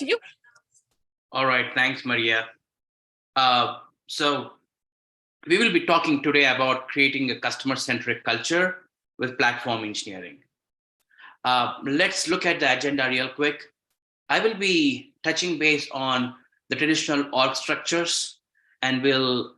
to you. All right, thanks, Maria. So we will be talking today about creating a customer-centric culture with platform engineering. Let's look at the agenda real quick. I will be touching base on the traditional org structures, and we'll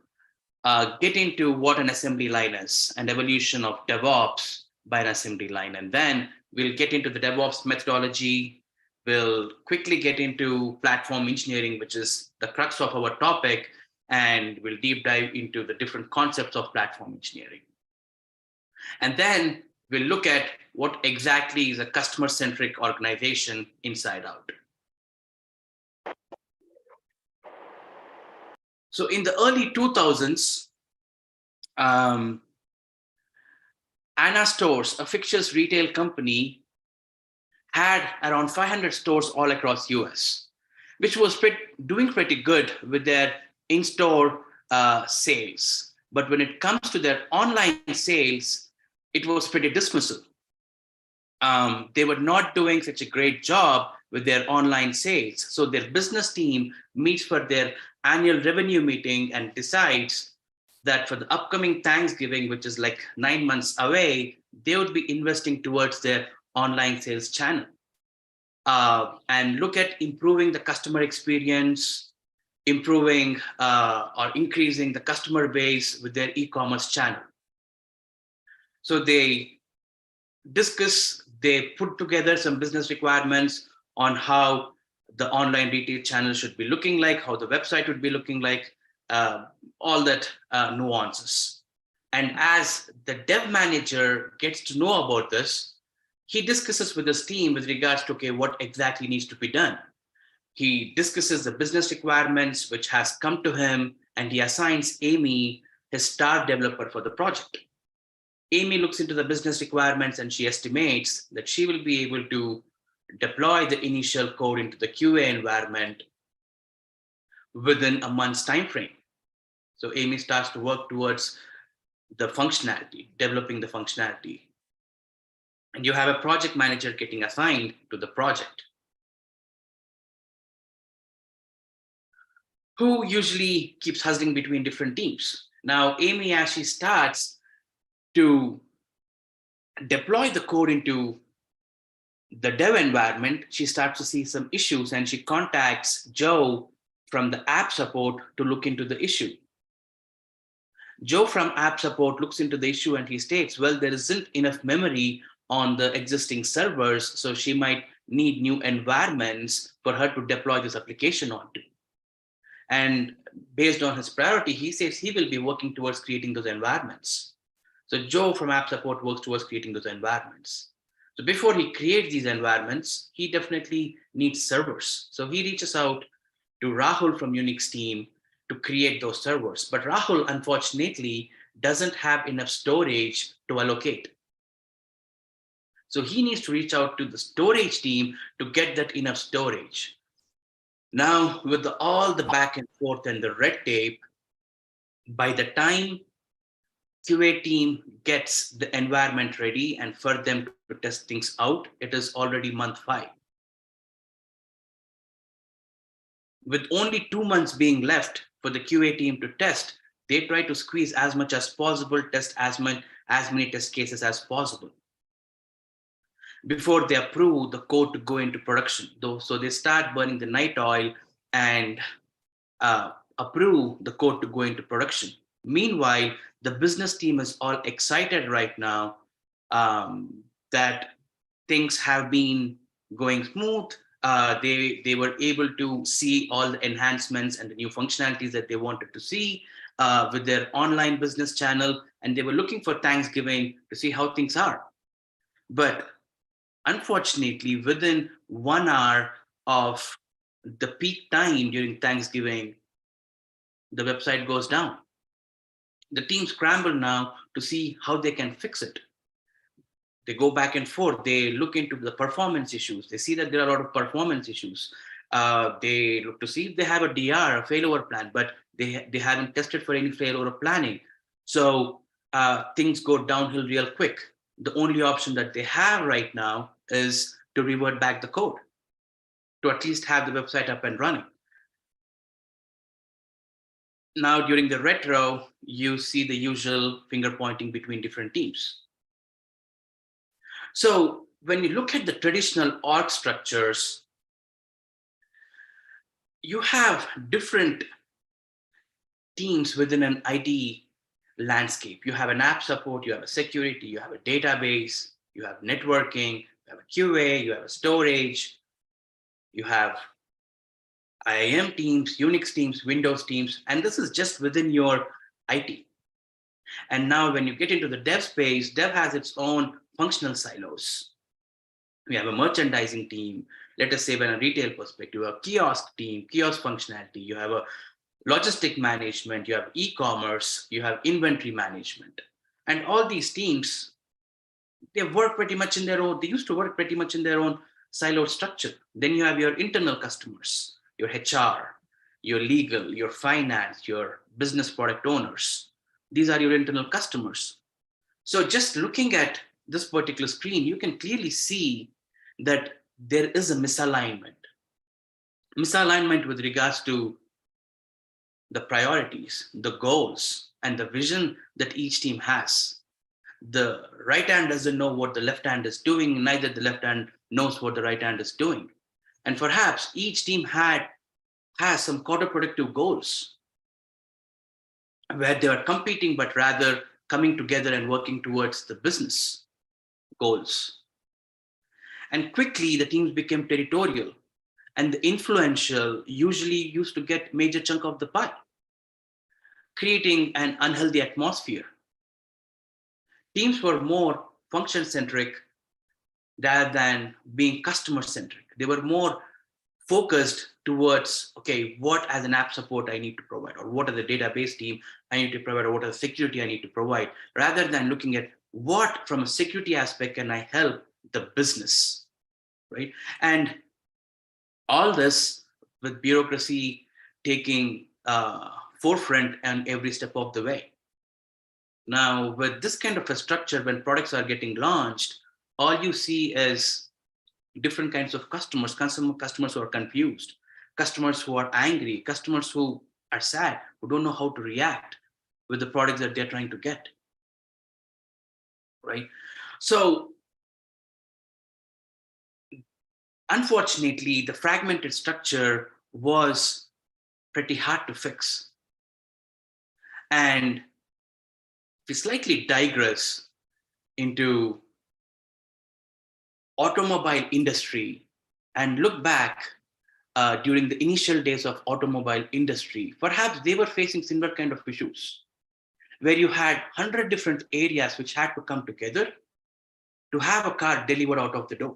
get into what an assembly line is and evolution of DevOps by an assembly line. And then we'll get into the DevOps methodology. We'll quickly get into platform engineering, which is the crux of our topic, and we'll deep dive into the different concepts of platform engineering. And then we'll look at what exactly is a customer-centric organization inside out. So in the early 2000s, Anna Stores, a fixtures retail company, had around 500 stores all across US, which was doing pretty good with their in-store sales. But when it comes to their online sales, it was pretty dismal. They were not doing such a great job with their online sales. So their business team meets for their annual revenue meeting and decides that for the upcoming Thanksgiving, which is like 9 months away, they would be investing towards their online sales channel and look at improving the customer experience, improving or increasing the customer base with their e-commerce channel. So they put together some business requirements on how the online retail channel should be looking like, how the website would be looking like, all that nuances. And as the dev manager gets to know about this, he discusses with his team with regards to, okay, what exactly needs to be done. He discusses the business requirements which has come to him, and he assigns Amy his star developer for the project. Amy looks into the business requirements and she estimates that she will be able to deploy the initial code into the QA environment within a month's time frame. So Amy starts to work towards the functionality, developing the functionality. And you have a project manager getting assigned to the project, who usually keeps hustling between different teams. Now, Amy, as she starts to deploy the code into the dev environment, she starts to see some issues, and she contacts Joe from the app support to look into the issue. Joe from app support looks into the issue and he states, well, there isn't enough memory on the existing servers, so she might need new environments for her to deploy this application onto. And based on his priority, he says he will be working towards creating those environments. So Joe from app support works towards creating those environments. So before he creates these environments, he definitely needs servers. So he reaches out to Rahul from Unix team to create those servers. But Rahul, unfortunately, doesn't have enough storage to allocate. So he needs to reach out to the storage team to get that enough storage. Now, with all the back and forth and the red tape, by the time QA team gets the environment ready and for them to test things out, it is already month 5. With only 2 months being left for the QA team to test, they try to squeeze as much as possible, test as many test cases as possible before they approve the code to go into production. So they start burning the night oil and approve the code to go into production. Meanwhile, the business team is all excited right now that things have been going smooth. They were able to see all the enhancements and the new functionalities that they wanted to see with their online business channel, and they were looking for Thanksgiving to see how things are. But unfortunately, within 1 hour of the peak time during Thanksgiving, the website goes down. The team scramble now to see how they can fix it. They go back and forth. They look into the performance issues. They see that there are a lot of performance issues. They look to see if they have a DR, a failover plan, but they haven't tested for any failover planning. So things go downhill real quick. The only option that they have right now is to revert back the code. to at least have the website up and running. Now, during the retro, you see the usual finger pointing between different teams. So when you look at the traditional org structures, you have different teams within an IT landscape. You have an app support, you have a security, you have a database, you have networking, you have a QA, you have a storage, you have IAM teams, Unix teams, Windows teams, and this is just within your IT. And now when you get into the dev space, dev has its own functional silos. We have a merchandising team, let us say from a retail perspective, a kiosk team, kiosk functionality, you have a logistic management, you have e-commerce, you have inventory management. And all these teams, they work pretty much in their own, they used to work pretty much in their own siloed structure. Then you have your internal customers, your HR, your legal, your finance, your business product owners. These are your internal customers. So just looking at this particular screen, you can clearly see that there is a misalignment. Misalignment with regards to the priorities, the goals, and the vision that each team has. The right hand doesn't know what the left hand is doing, neither the left hand knows what the right hand is doing. And perhaps each team has some counterproductive goals where they are competing, but rather coming together and working towards the business goals. And quickly the teams became territorial, and the influential usually used to get major chunk of the pie, creating an unhealthy atmosphere. Teams were more function-centric rather than being customer-centric. They were more focused towards, okay, what as an app support I need to provide, or what are the database team I need to provide, or what are the security I need to provide, rather than looking at what from a security aspect can I help the business, right? And all this with bureaucracy taking forefront and every step of the way. Now, with this kind of a structure, when products are getting launched, all you see is different kinds of customers, customers who are confused, customers who are angry, customers who are sad, who don't know how to react with the products that they're trying to get, right? So unfortunately, the fragmented structure was pretty hard to fix. And we slightly digress into automobile industry and look back during the initial days of automobile industry, perhaps they were facing similar kind of issues where you had 100 different areas which had to come together to have a car delivered out of the door.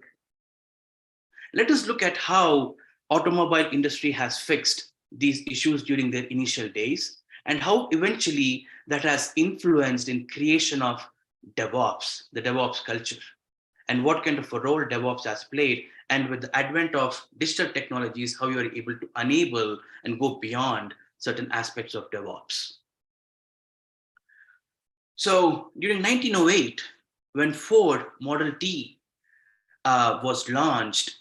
Let us look at how automobile industry has fixed these issues during their initial days and how eventually that has influenced in creation of DevOps, the DevOps culture, and what kind of a role DevOps has played. And with the advent of digital technologies, how you are able to enable and go beyond certain aspects of DevOps. So during 1908, when Ford Model T was launched,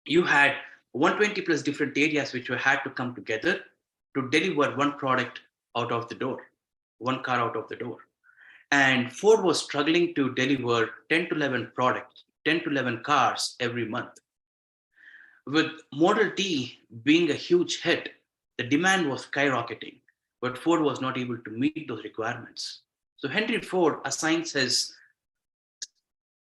you had 120 plus different areas which had to come together to deliver one product out of the door, one car out of the door. And Ford was struggling to deliver 10 to 11 products, 10 to 11 cars every month. With Model T being a huge hit, the demand was skyrocketing, but Ford was not able to meet those requirements. So Henry Ford assigns his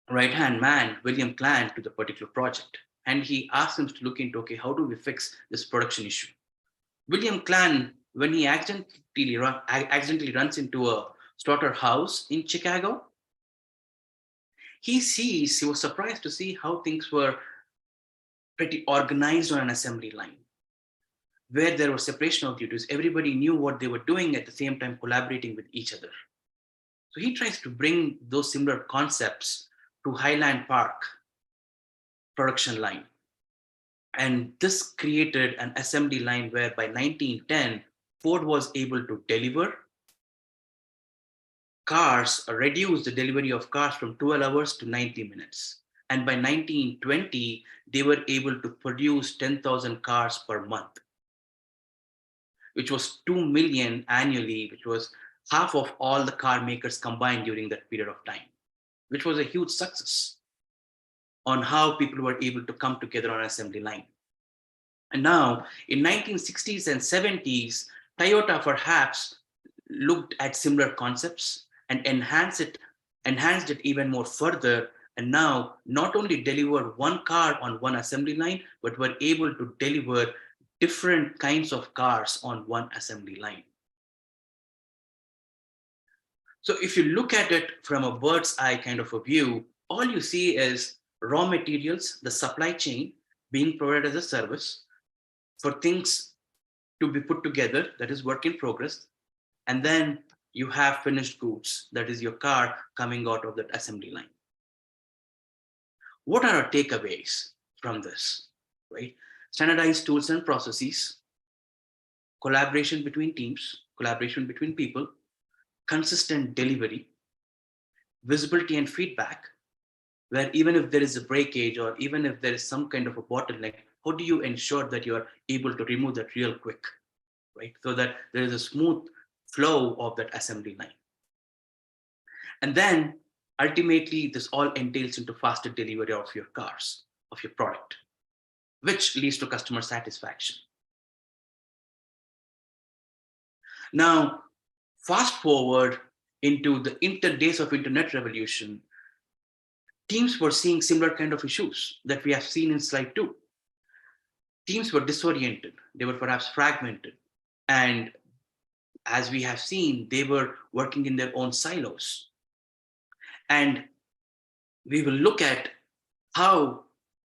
right-hand man, William Clan, to the particular project. And he asks him to look into, okay, how do we fix this production issue? William Clan, when he accidentally runs into a slaughterhouse in Chicago, he was surprised to see how things were pretty organized on an assembly line, where there was separation of duties. Everybody knew what they were doing, at the same time collaborating with each other. So he tries to bring those similar concepts to Highland Park production line. And this created an assembly line where by 1910, Ford was able to deliver cars, or reduce the delivery of cars from 12 hours to 90 minutes. And by 1920, they were able to produce 10,000 cars per month, which was 2 million annually, which was half of all the car makers combined during that period of time, which was a huge success on how people were able to come together on an assembly line. And now in 1960s and 70s, Toyota perhaps looked at similar concepts and enhanced it even more further. And now not only deliver one car on one assembly line, but were able to deliver different kinds of cars on one assembly line. So if you look at it from a bird's eye kind of a view, all you see is raw materials, the supply chain being provided as a service for things to be put together, that is work in progress. And then you have finished goods, that is your car coming out of that assembly line. What are our takeaways from this, right? Standardized tools and processes, collaboration between teams, collaboration between people, consistent delivery, visibility and feedback, where even if there is a breakage or even if there is some kind of a bottleneck, how do you ensure that you are able to remove that real quick, right? So that there is a smooth flow of that assembly line. And then ultimately, this all entails into faster delivery of your cars, of your product, which leads to customer satisfaction. Now, fast forward into the days of internet revolution, teams were seeing similar kind of issues that we have seen in slide 2. Teams were disoriented, they were perhaps fragmented, and as we have seen, they were working in their own silos. And we will look at how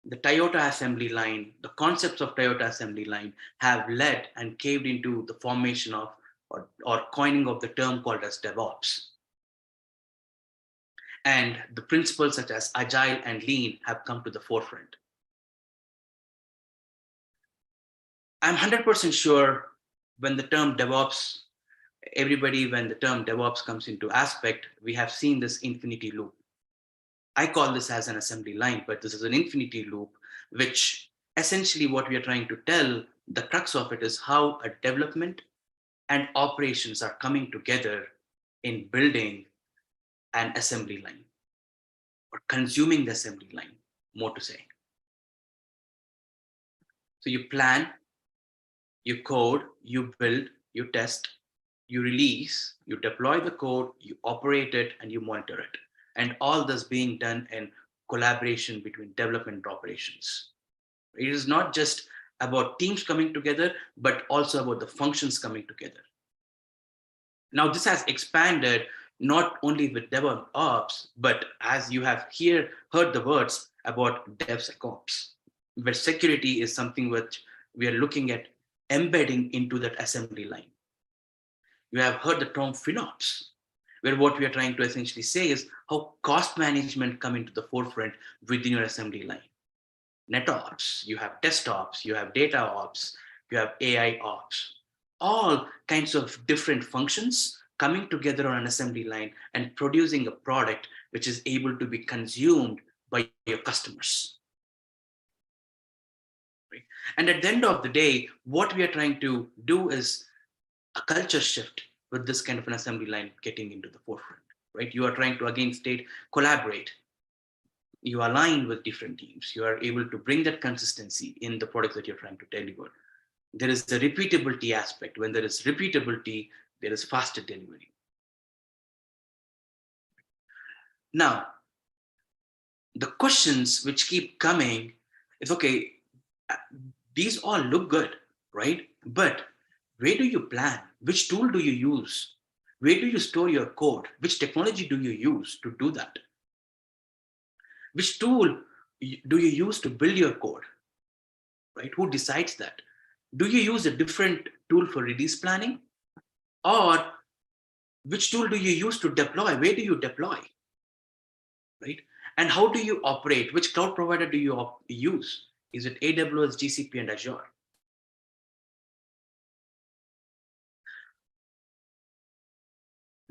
the Toyota assembly line, the concepts of Toyota assembly line have led and caved into the formation of or coining of the term called as DevOps. And the principles such as agile and lean have come to the forefront. I'm 100% sure when the term DevOps, when the term DevOps comes into aspect, we have seen this infinity loop. I call this as an assembly line, but this is an infinity loop, which essentially what we are trying to tell, the crux of it is how a development and operations are coming together in building an assembly line or consuming the assembly line, more to say. So you plan, you code, you build, you test, you release, you deploy the code, you operate it, and you monitor it. And all this being done in collaboration between development and operations. It is not just about teams coming together, but also about the functions coming together. Now, this has expanded not only with DevOps, but as you have heard the words about DevSecOps, where security is something which we are looking at embedding into that assembly line. You have heard the term FinOps, where what we are trying to essentially say is how cost management come into the forefront within your assembly line. NetOps, you have DeskOps, you have data ops, you have AI ops, all kinds of different functions coming together on an assembly line and producing a product which is able to be consumed by your customers. Right? And at the end of the day, what we are trying to do is a culture shift with this kind of an assembly line getting into the forefront, right? You are trying to again state, collaborate. You align with different teams. You are able to bring that consistency in the products that you're trying to deliver. There is the repeatability aspect. When there is repeatability, there is faster delivery. Now, the questions which keep coming is, okay, these all look good, right? But where do you plan? Which tool do you use? Where do you store your code? Which technology do you use to do that? Which tool do you use to build your code? Right? Who decides that? Do you use a different tool for release planning? Or which tool do you use to deploy? Where do you deploy? Right? And how do you operate? Which cloud provider do you use? Is it AWS, GCP, and Azure?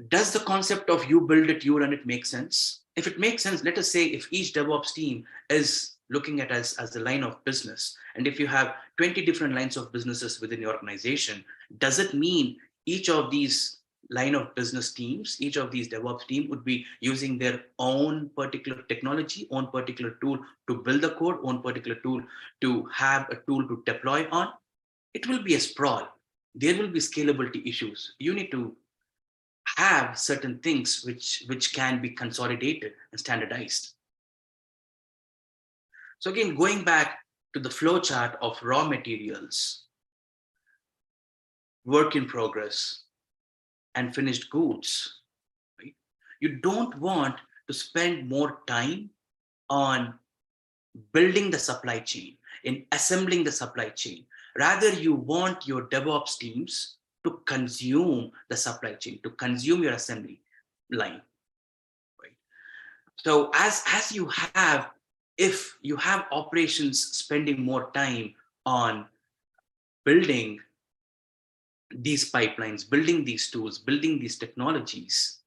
Does the concept of you build it, you run it make sense? If it makes sense, let us say if each DevOps team is looking at us as a line of business, and if you have 20 different lines of businesses within your organization, does it mean each of these line of business teams, each of these DevOps team would be using their own particular technology, own particular tool to build the code, own particular tool to have a tool to deploy on? It will be a sprawl. There will be scalability issues. You need to have certain things which can be consolidated and standardized. So again, going back to the flow chart of raw materials, work in progress, and finished goods, right? You don't want to spend more time on building the supply chain, in assembling the supply chain. Rather, you want your DevOps teams to consume the supply chain, to consume your assembly line. Right? So as you have, if you have operations spending more time on building these pipelines, building these tools, building these technologies,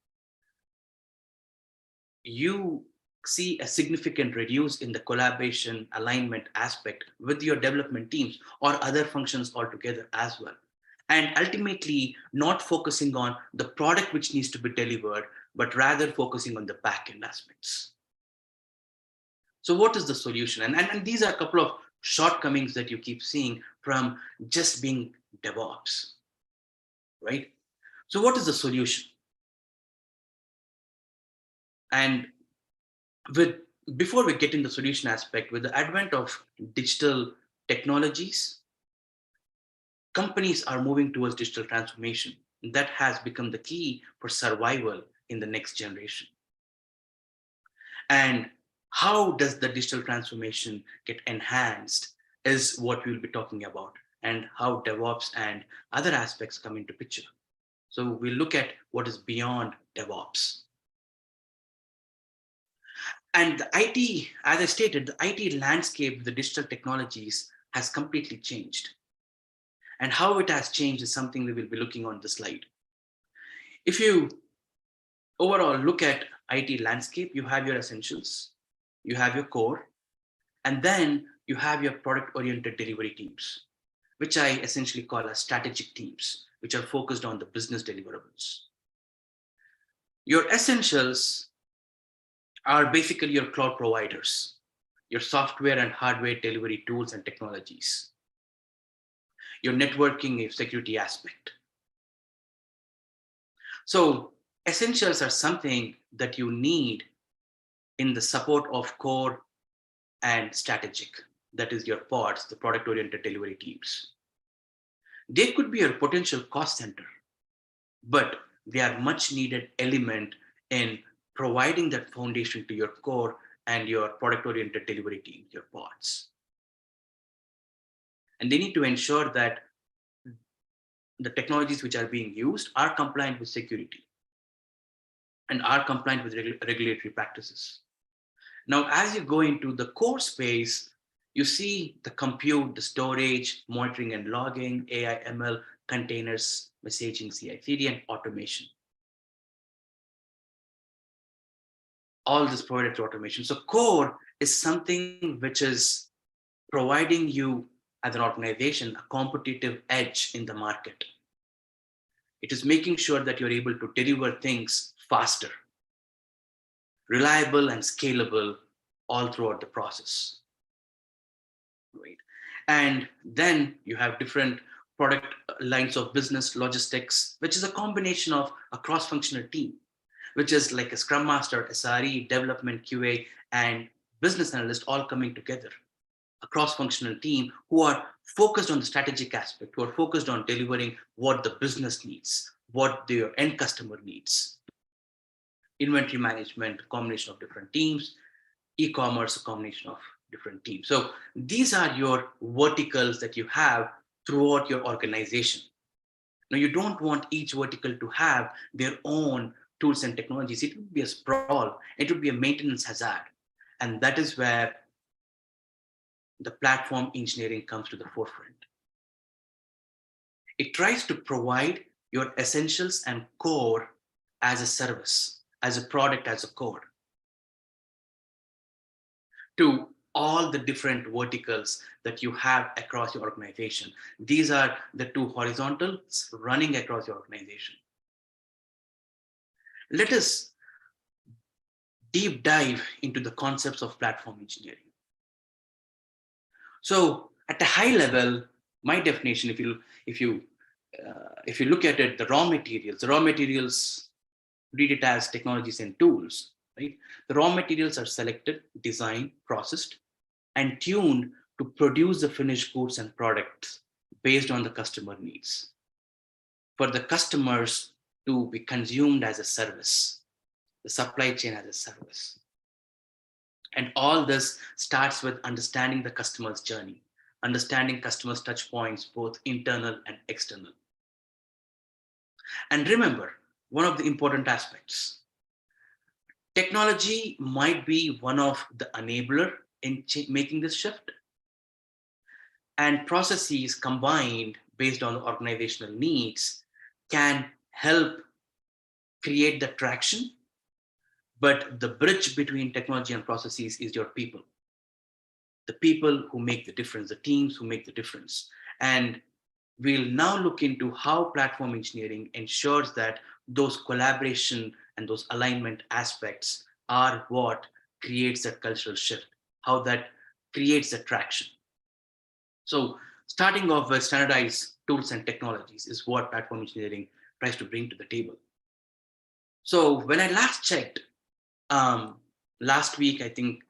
you see a significant reduce in the collaboration alignment aspect with your development teams or other functions altogether as well. And ultimately, not focusing on the product which needs to be delivered, but rather focusing on the back-end aspects. So what is the solution? And these are a couple of shortcomings that you keep seeing from just being DevOps, right? So what is the solution? And with before we get in the solution aspect, with the advent of digital technologies, companies are moving towards digital transformation. That has become the key for survival in the next generation. And how does the digital transformation get enhanced is what we'll be talking about, and how DevOps and other aspects come into picture. So we'll look at what is beyond DevOps. And the IT, as I stated, the IT landscape, the digital technologies has completely changed. And how it has changed is something we will be looking on the slide. If you overall look at IT landscape, you have your essentials, you have your core, and then you have your product-oriented delivery teams, which I essentially call as strategic teams, which are focused on the business deliverables. Your essentials are basically your cloud providers, your software and hardware delivery tools and technologies, your networking and security aspect. So essentials are something that you need in the support of core and strategic, that is your pods, the product-oriented delivery teams. They could be your potential cost center, but they are much needed element in providing that foundation to your core and your product-oriented delivery team, your pods. And they need to ensure that the technologies which are being used are compliant with security and are compliant with regulatory practices. Now, as you go into the core space, you see the compute, the storage, monitoring and logging, AI, ML, containers, messaging, CI/CD, and automation. All this provided through automation. So core is something which is providing you as an organization a competitive edge in the market. It is making sure that you're able to deliver things faster, reliable and scalable all throughout the process. Right. And then you have different product lines of business, logistics, which is a combination of a cross-functional team, which is like a scrum master, SRE, development, QA, and business analyst all coming together. A cross-functional team who are focused on the strategic aspect, who are focused on delivering what the business needs, what their end customer needs. Inventory management, combination of different teams, e-commerce, a combination of different teams. So these are your verticals that you have throughout your organization. Now, you don't want each vertical to have their own tools and technologies. It would be a sprawl. It would be a maintenance hazard. And that is where the platform engineering comes to the forefront. It tries to provide your essentials and core as a service, as a product, as a code, to all the different verticals that you have across your organization. These are the two horizontals running across your organization. Let us deep dive into the concepts of platform engineering. So at a high level, my definition, if you look at it, the raw materials, read it as technologies and tools, right? The raw materials are selected, designed, processed, and tuned to produce the finished goods and products based on the customer needs. For the customers to be consumed as a service, the supply chain as a service. And all this starts with understanding the customer's journey, understanding customers' touch points, both internal and external. And remember, one of the important aspects, technology might be one of the enabler in making this shift, and processes combined based on organizational needs can help create the traction. But the bridge between technology and processes is your people, the people who make the difference, the teams who make the difference. And we'll now look into how platform engineering ensures that those collaboration and those alignment aspects are what creates that cultural shift, how that creates the traction. So starting off with standardized tools and technologies is what platform engineering tries to bring to the table. So when I last checked, last week, I think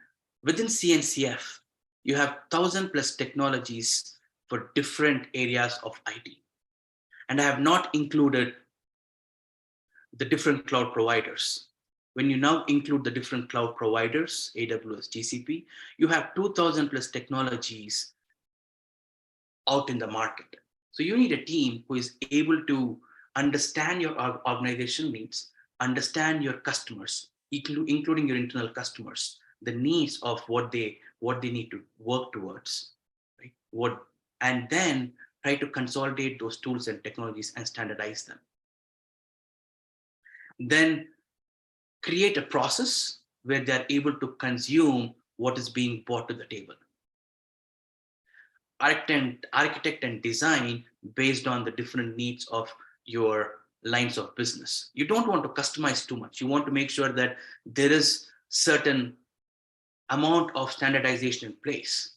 within CNCF, you have 1,000 plus technologies for different areas of IT. And I have not included the different cloud providers. When you now include the different cloud providers, AWS, GCP, you have 2,000 plus technologies out in the market. So you need a team who is able to understand your organization needs, understand your customers, including your internal customers, the needs of what they need to work towards, right? And then try to consolidate those tools and technologies and standardize them. Then create a process where they're able to consume what is being brought to the table. Architect and design based on the different needs of your lines of business. You don't want to customize too much. You want to make sure that there is certain amount of standardization in place.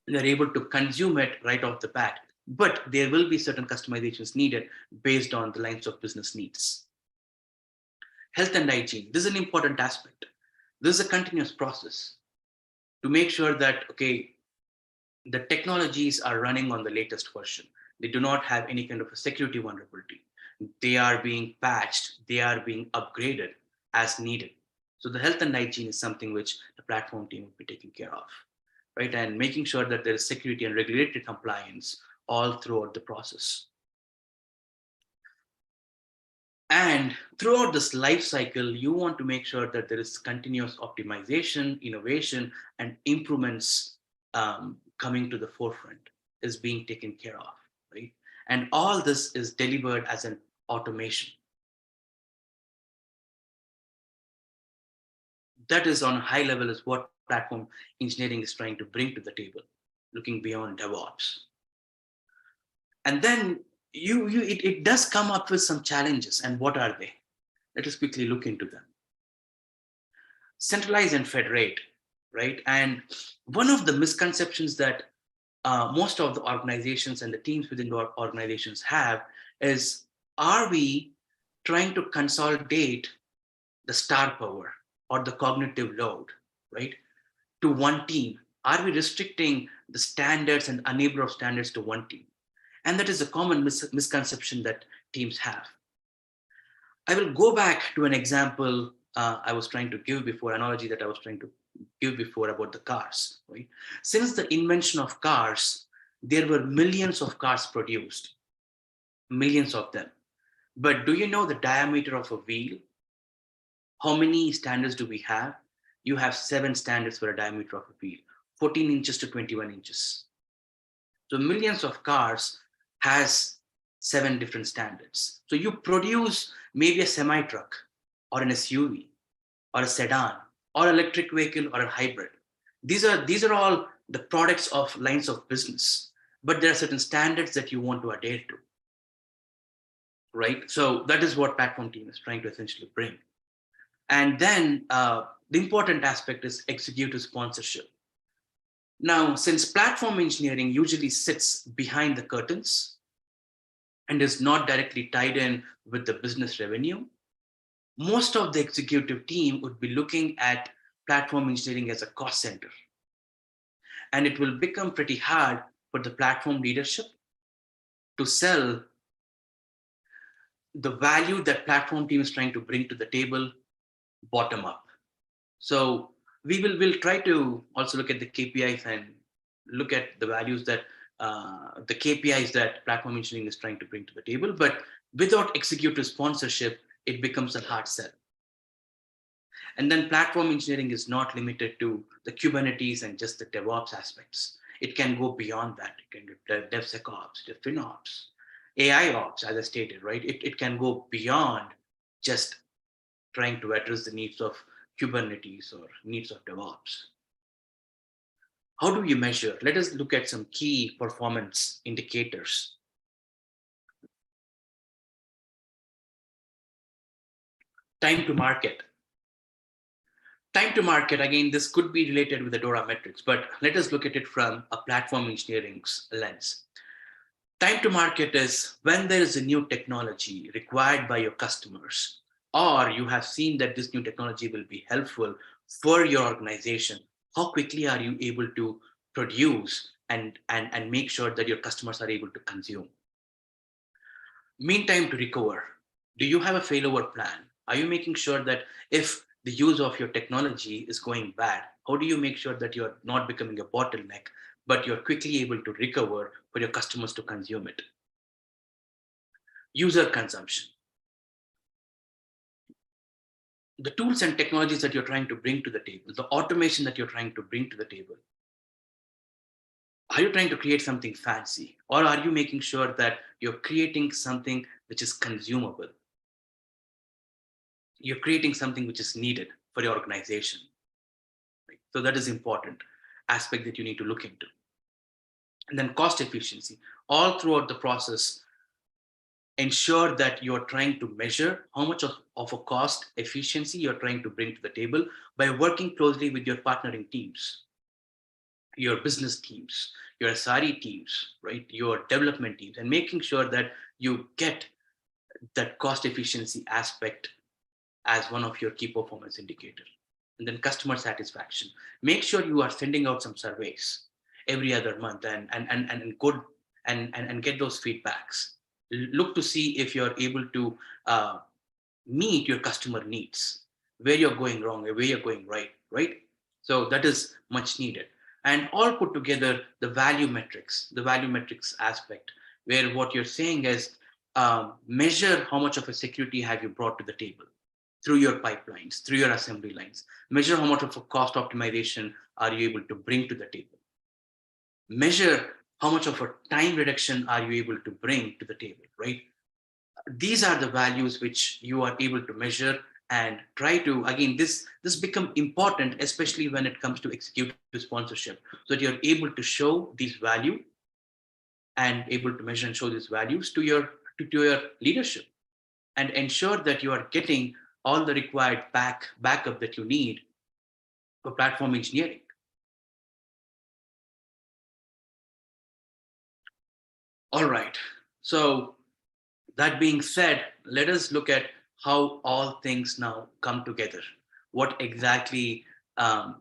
They're able to consume it right off the bat, but there will be certain customizations needed based on the lines of business needs. Health and hygiene, this is an important aspect. This is a continuous process to make sure that, okay, the technologies are running on the latest version. They do not have any kind of a security vulnerability. They are being patched, they are being upgraded as needed. So the health and hygiene is something which the platform team will be taking care of, right? And making sure that there is security and regulatory compliance all throughout the process. And throughout this life cycle, you want to make sure that there is continuous optimization, innovation, and improvements coming to the forefront, is being taken care of, right? And all this is delivered as an automation. That is on a high level is what platform engineering is trying to bring to the table, looking beyond DevOps. And then it does come up with some challenges. And what are they? Let us quickly look into them. Centralize and federate, right? And one of the misconceptions that most of the organizations and the teams within the organizations have is, are we trying to consolidate the star power or the cognitive load, right, to one team? Are we restricting the standards and enabler of standards to one team? And that is a common misconception that teams have. I will go back to an example I was trying to give before, analogy that I was trying to give before about the cars, right? Since the invention of cars, there were millions of cars produced, millions of them. But do you know the diameter of a wheel? How many standards do we have? You have 7 standards for a diameter of a wheel, 14 inches to 21 inches. So millions of cars has 7 different standards. So you produce maybe a semi truck or an SUV or a sedan or electric vehicle or a hybrid. These are all the products of lines of business, but there are certain standards that you want to adhere to, right? So that is what platform team is trying to essentially bring. And then the important aspect is executive sponsorship. Now, since platform engineering usually sits behind the curtains and is not directly tied in with the business revenue, most of the executive team would be looking at platform engineering as a cost center. And it will become pretty hard for the platform leadership to sell the value that platform team is trying to bring to the table bottom up. So we'll try to also look at the KPIs and look at the values that the KPIs that platform engineering is trying to bring to the table. But without executive sponsorship, it becomes a hard sell. And then platform engineering is not limited to the Kubernetes and just the DevOps aspects. It can go beyond that. It can do DevSecOps, FinOps, AI ops, as I stated, right? It can go beyond just trying to address the needs of Kubernetes or needs of DevOps. How do you measure? Let us look at some key performance indicators. Time to market. Time to market, again, this could be related with the DORA metrics, but let us look at it from a platform engineering's lens. Time to market is when there is a new technology required by your customers, or you have seen that this new technology will be helpful for your organization. How quickly are you able to produce and make sure that your customers are able to consume? Mean time to recover. Do you have a failover plan? Are you making sure that if the use of your technology is going bad, how do you make sure that you're not becoming a bottleneck, but you're quickly able to recover for your customers to consume it? User consumption. The tools and technologies that you're trying to bring to the table, the automation that you're trying to bring to the table. Are you trying to create something fancy, or are you making sure that you're creating something which is consumable? You're creating something which is needed for your organization. Right? So that is important aspect that you need to look into. And then cost efficiency. All throughout the process, ensure that you're trying to measure how much of a cost efficiency you're trying to bring to the table by working closely with your partnering teams, your business teams, your SRE teams, right? Your development teams, and making sure that you get that cost efficiency aspect as one of your key performance indicators. And then customer satisfaction. Make sure you are sending out some surveys every other month and get those feedbacks. Look to see if you're able to meet your customer needs, where you're going wrong or where you're going right? So that is much needed. And all put together the value metrics aspect, where what you're saying is measure how much of a security have you brought to the table through your pipelines, through your assembly lines. Measure how much of a cost optimization are you able to bring to the table. Measure how much of a time reduction are you able to bring to the table, right? These are the values which you are able to measure and try to, again, this become important, especially when it comes to executive sponsorship, so that you're able to show these value and able to measure and show these values to your leadership, and ensure that you are getting all the required backup that you need for platform engineering. All right. So that being said, let us look at how all things now come together. What exactly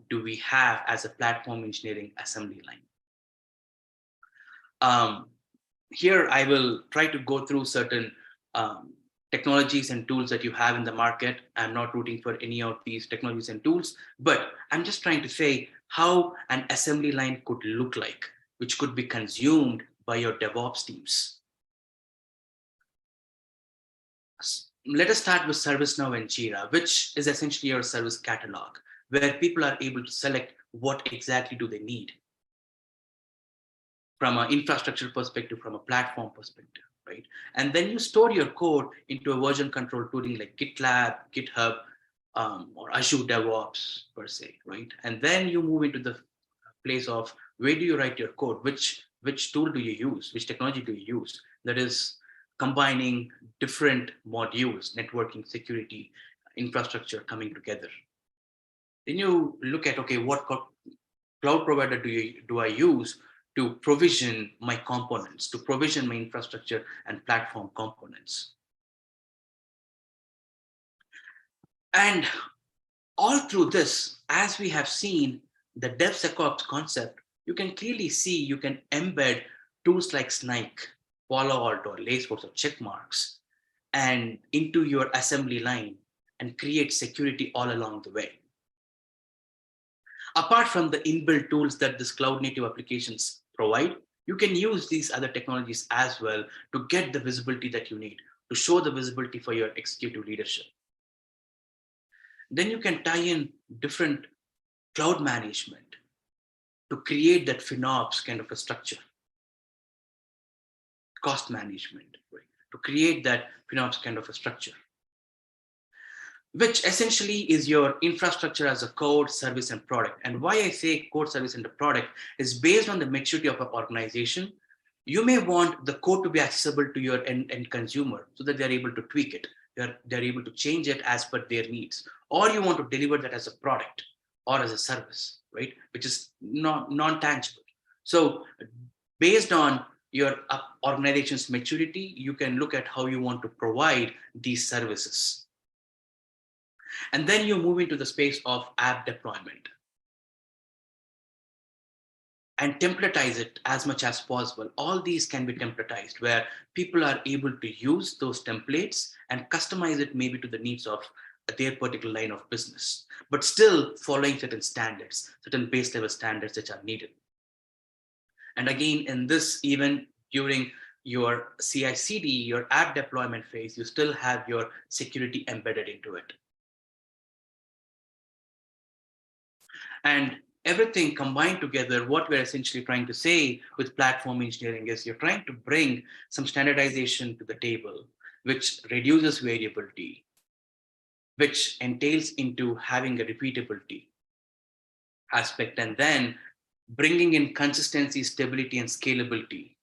do we have as a platform engineering assembly line? Here, I will try to go through certain technologies and tools that you have in the market. I'm not rooting for any of these technologies and tools, but I'm just trying to say how an assembly line could look like, which could be consumed by your DevOps teams. Let us start with ServiceNow and Jira, which is essentially your service catalog, where people are able to select what exactly do they need from an infrastructure perspective, from a platform perspective. right? And then you store your code into a version control tooling like GitLab, GitHub, or Azure DevOps per se, right? And then you move into the place of where do you write your code? Which tool do you use? Which technology do you use? That is combining different modules, networking, security, infrastructure coming together. Then you look at, okay, what cloud provider do I use to provision my components, to provision my infrastructure and platform components. And all through this, as we have seen the DevSecOps concept, you can clearly see you can embed tools like Snike, Palo Alto, or Laceworks, or checkmarks, and into your assembly line and create security all along the way. Apart from the inbuilt tools that this cloud native applications provide, you can use these other technologies as well to get the visibility that you need, to show the visibility for your executive leadership. Then you can tie in different cloud management to create that FinOps kind of a structure, cost management, right? To create that FinOps kind of a structure, which essentially is your infrastructure as a code, service, and product. And why I say code, service, and the product is based on the maturity of an organization. You may want the code to be accessible to your end consumer so that they're able to tweak it. They're able to change it as per their needs. Or you want to deliver that as a product or as a service, right? Which is non-tangible. So based on your organization's maturity, you can look at how you want to provide these services. And then you move into the space of app deployment and templatize it as much as possible. All these can be templatized where people are able to use those templates and customize it maybe to the needs of their particular line of business, but still following certain standards, certain base level standards that are needed. And again, in this, even during your CI/CD, your app deployment phase, you still have your security embedded into it. And everything combined together, what we're essentially trying to say with platform engineering is you're trying to bring some standardization to the table, which reduces variability, which entails into having a repeatability aspect, and then bringing in consistency, stability, and scalability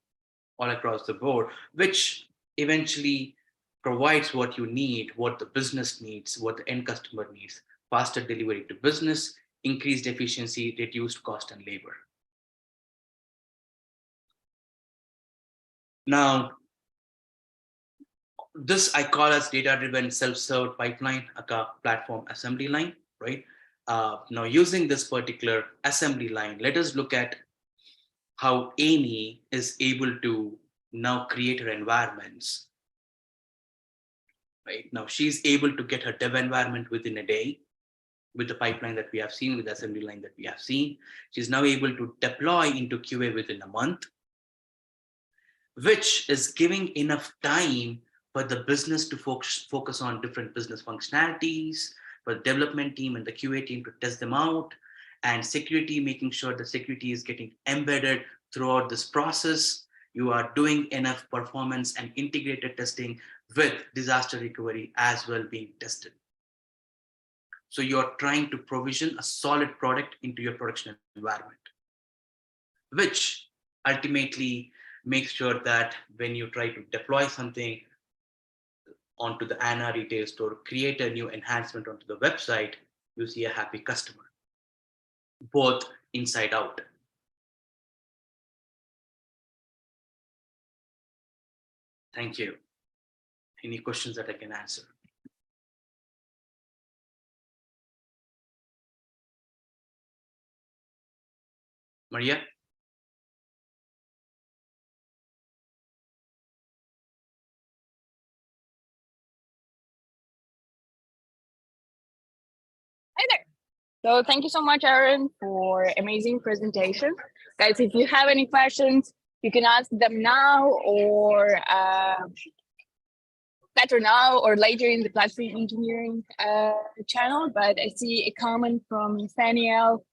all across the board, which eventually provides what you need, what the business needs, what the end customer needs: faster delivery to business, increased efficiency, reduced cost and labor. Now, this I call as data-driven self-served pipeline, a platform assembly line, right? Now, using this particular assembly line, let us look at how Amy is able to now create her environments. Right now, she's able to get her dev environment within a day with the pipeline that we have seen, with the assembly line that we have seen. She's now able to deploy into QA within a month, which is giving enough time for the business to focus on different business functionalities, for the development team and the QA team to test them out, and security, making sure the security is getting embedded throughout this process. You are doing enough performance and integrated testing with disaster recovery as well being tested. So you're trying to provision a solid product into your production environment, which ultimately makes sure that when you try to deploy something onto the Anna retail store, create a new enhancement onto the website, you see a happy customer, both inside out. Thank you. Any questions that I can answer? Maria? Hi there. So thank you so much, Arun, for amazing presentation. Guys, if you have any questions, you can ask them now or better now or later in the platform engineering channel. But I see a comment from Nathaniel.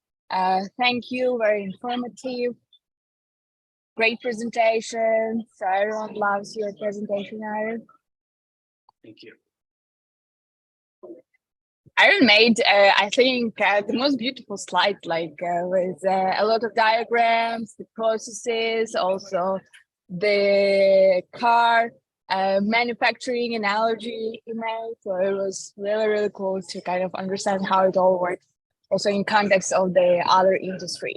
Thank you, very informative. Great presentation. So everyone loves your presentation, Aaron. Thank you. Aaron made, I think, the most beautiful slide, like with a lot of diagrams, the processes, also the car manufacturing analogy he made. So it was really, really cool to kind of understand how it all works, also in context of the other industry.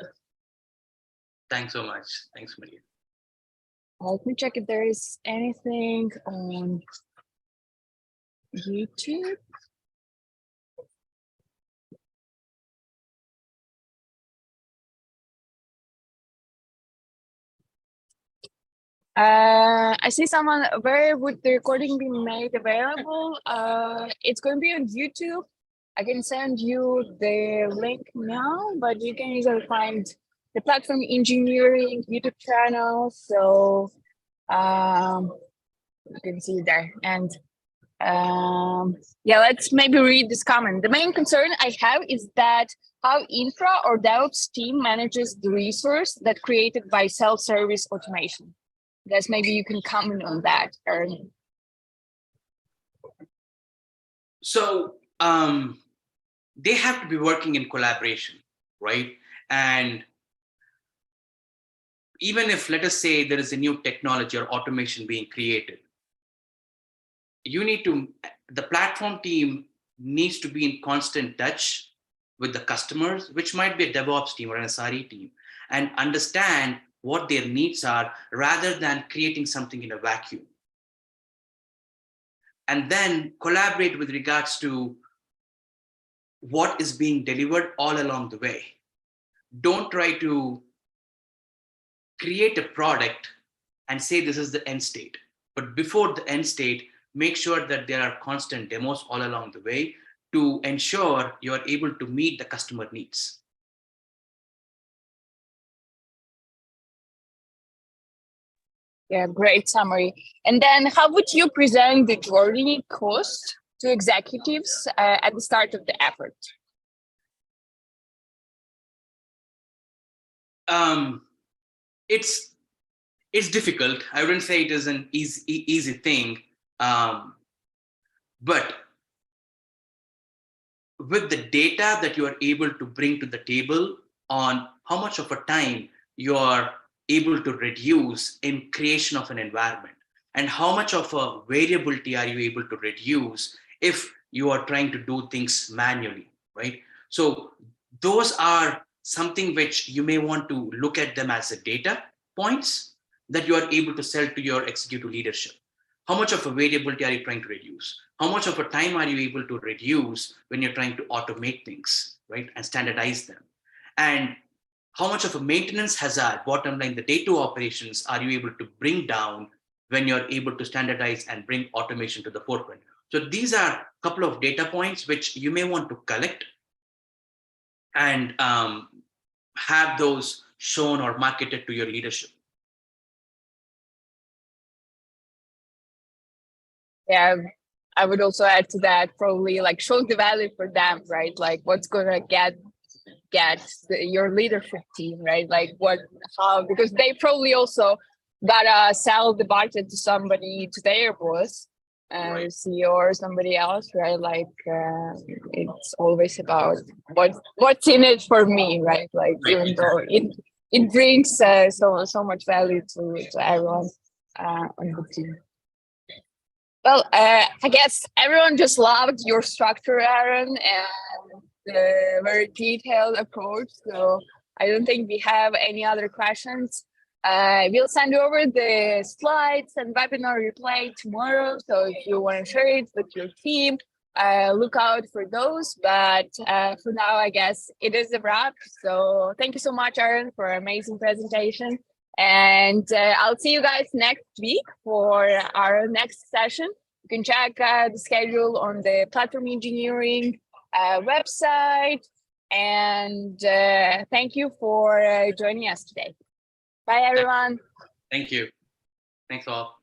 Thanks so much. Thanks, Maria. Let me check if there is anything on YouTube. I see someone, where would the recording be made available? It's going to be on YouTube. I can send you the link now, but you can easily find the platform engineering YouTube channel. So you can see it there. And yeah, let's maybe read this comment. The main concern I have is that how infra or DevOps team manages the resource that created by self-service automation. Guess maybe you can comment on that, Arun. So they have to be working in collaboration, right? And even if, let us say, there is a new technology or automation being created, the platform team needs to be in constant touch with the customers, which might be a DevOps team or an SRE team, and understand what their needs are rather than creating something in a vacuum. And then collaborate with regards to what is being delivered all along the way. Don't try to create a product and say this is the end state. But before the end state, make sure that there are constant demos all along the way to ensure you are able to meet the customer needs. Yeah, great summary. And then how would you present the journey cost to executives at the start of the effort? It's difficult. I wouldn't say it is an easy thing, but with the data that you are able to bring to the table on how much of a time you are able to reduce in creation of an environment, and how much of a variability are you able to reduce if you are trying to do things manually, right? So those are something which you may want to look at them as a data points that you are able to sell to your executive leadership. How much of a variability are you trying to reduce? How much of a time are you able to reduce when you're trying to automate things, right? And standardize them? And how much of a maintenance hazard, bottom line, the day-to operations, are you able to bring down when you're able to standardize and bring automation to the forefront? So these are a couple of data points which you may want to collect and have those shown or marketed to your leadership. Yeah, I would also add to that, probably like show the value for them, right? Like what's gonna get your leadership team, right? Like how, because they probably also gotta sell the budget to somebody, to their boss, Right. CEO or somebody else, right? Like it's always about what's in it for me, right? Like even though it brings so much value to everyone on the team. Well, I guess everyone just loved your structure, Aaron, and the very detailed approach. So I don't think we have any other questions. We'll send you over the slides and webinar replay tomorrow. So if you want to share it with your team, look out for those. But for now, I guess it is a wrap. So thank you so much, Aaron, for an amazing presentation. And I'll see you guys next week for our next session. You can check the schedule on the platform engineering website. And thank you for joining us today. Bye, everyone. Thank you. Thanks all.